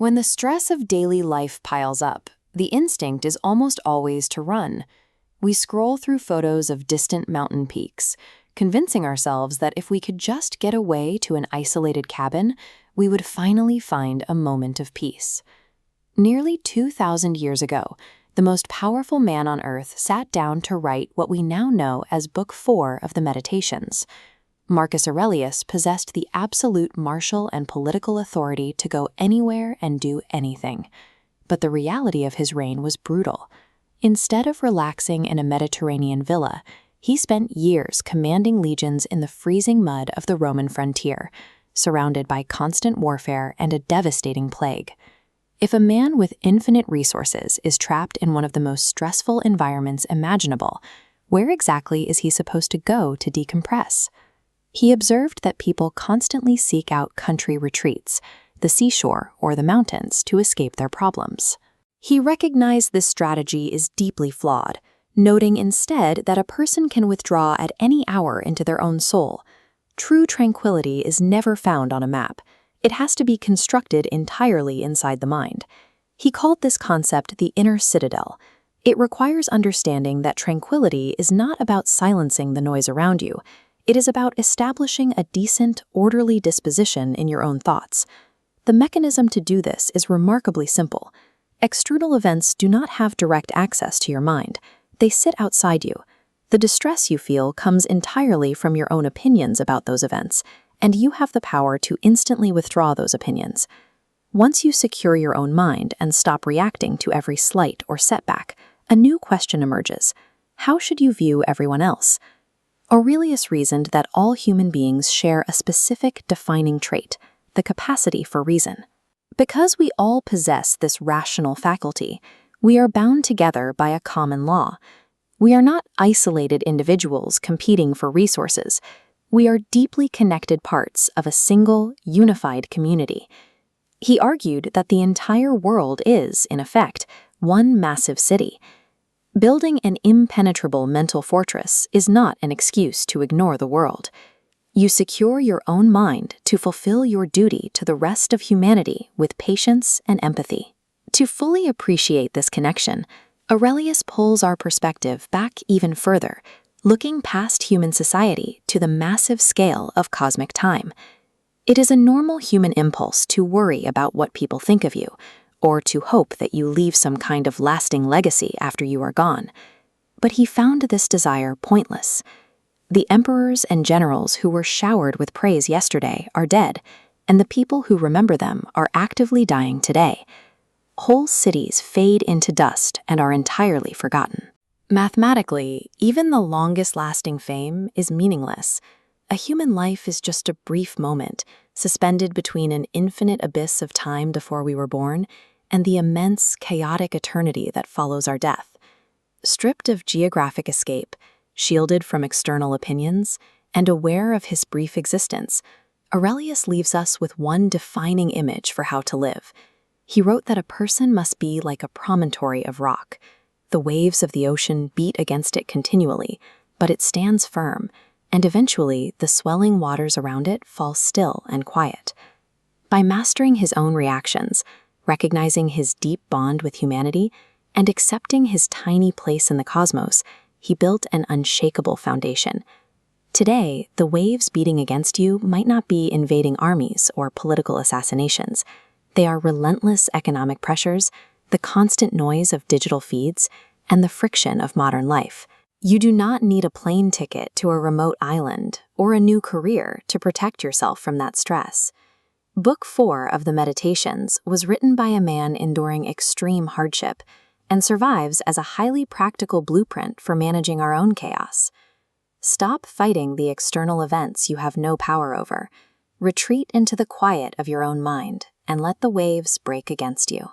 When the stress of daily life piles up, the instinct is almost always to run. We scroll through photos of distant mountain peaks, convincing ourselves that if we could just get away to an isolated cabin, we would finally find a moment of peace. Nearly 2,000 years ago, the most powerful man on earth sat down to write what we now know as Book 4 of the Meditations. Marcus Aurelius possessed the absolute martial and political authority to go anywhere and do anything. But the reality of his reign was brutal. Instead of relaxing in a Mediterranean villa, he spent years commanding legions in the freezing mud of the Roman frontier, surrounded by constant warfare and a devastating plague. If a man with infinite resources is trapped in one of the most stressful environments imaginable, where exactly is he supposed to go to decompress? He observed that people constantly seek out country retreats, the seashore or the mountains, to escape their problems. He recognized this strategy is deeply flawed, noting instead that a person can withdraw at any hour into their own soul. True tranquility is never found on a map. It has to be constructed entirely inside the mind. He called this concept the inner citadel. It requires understanding that tranquility is not about silencing the noise around you. It is about establishing a decent, orderly disposition in your own thoughts. The mechanism to do this is remarkably simple. External events do not have direct access to your mind. They sit outside you. The distress you feel comes entirely from your own opinions about those events, and you have the power to instantly withdraw those opinions. Once you secure your own mind and stop reacting to every slight or setback, a new question emerges. How should you view everyone else? Aurelius reasoned that all human beings share a specific defining trait, the capacity for reason. Because we all possess this rational faculty, we are bound together by a common law. We are not isolated individuals competing for resources. We are deeply connected parts of a single, unified community. He argued that the entire world is, in effect, one massive city. Building an impenetrable mental fortress is not an excuse to ignore the world. You secure your own mind to fulfill your duty to the rest of humanity with patience and empathy. To fully appreciate this connection, Aurelius pulls our perspective back even further, looking past human society to the massive scale of cosmic time. It is a normal human impulse to worry about what people think of you, or to hope that you leave some kind of lasting legacy after you are gone. But he found this desire pointless. The emperors and generals who were showered with praise yesterday are dead, and the people who remember them are actively dying today. Whole cities fade into dust and are entirely forgotten. Mathematically, even the longest-lasting fame is meaningless. A human life is just a brief moment, suspended between an infinite abyss of time before we were born and the immense, chaotic eternity that follows our death. Stripped of geographic escape, shielded from external opinions, and aware of his brief existence, Aurelius leaves us with one defining image for how to live. He wrote that a person must be like a promontory of rock. The waves of the ocean beat against it continually, but it stands firm, and eventually the swelling waters around it fall still and quiet. By mastering his own reactions, recognizing his deep bond with humanity, and accepting his tiny place in the cosmos, he built an unshakable foundation. Today, the waves beating against you might not be invading armies or political assassinations. They are relentless economic pressures, the constant noise of digital feeds, and the friction of modern life. You do not need a plane ticket to a remote island or a new career to protect yourself from that stress. Book 4 of the Meditations was written by a man enduring extreme hardship and survives as a highly practical blueprint for managing our own chaos. Stop fighting the external events you have no power over. Retreat into the quiet of your own mind and let the waves break against you.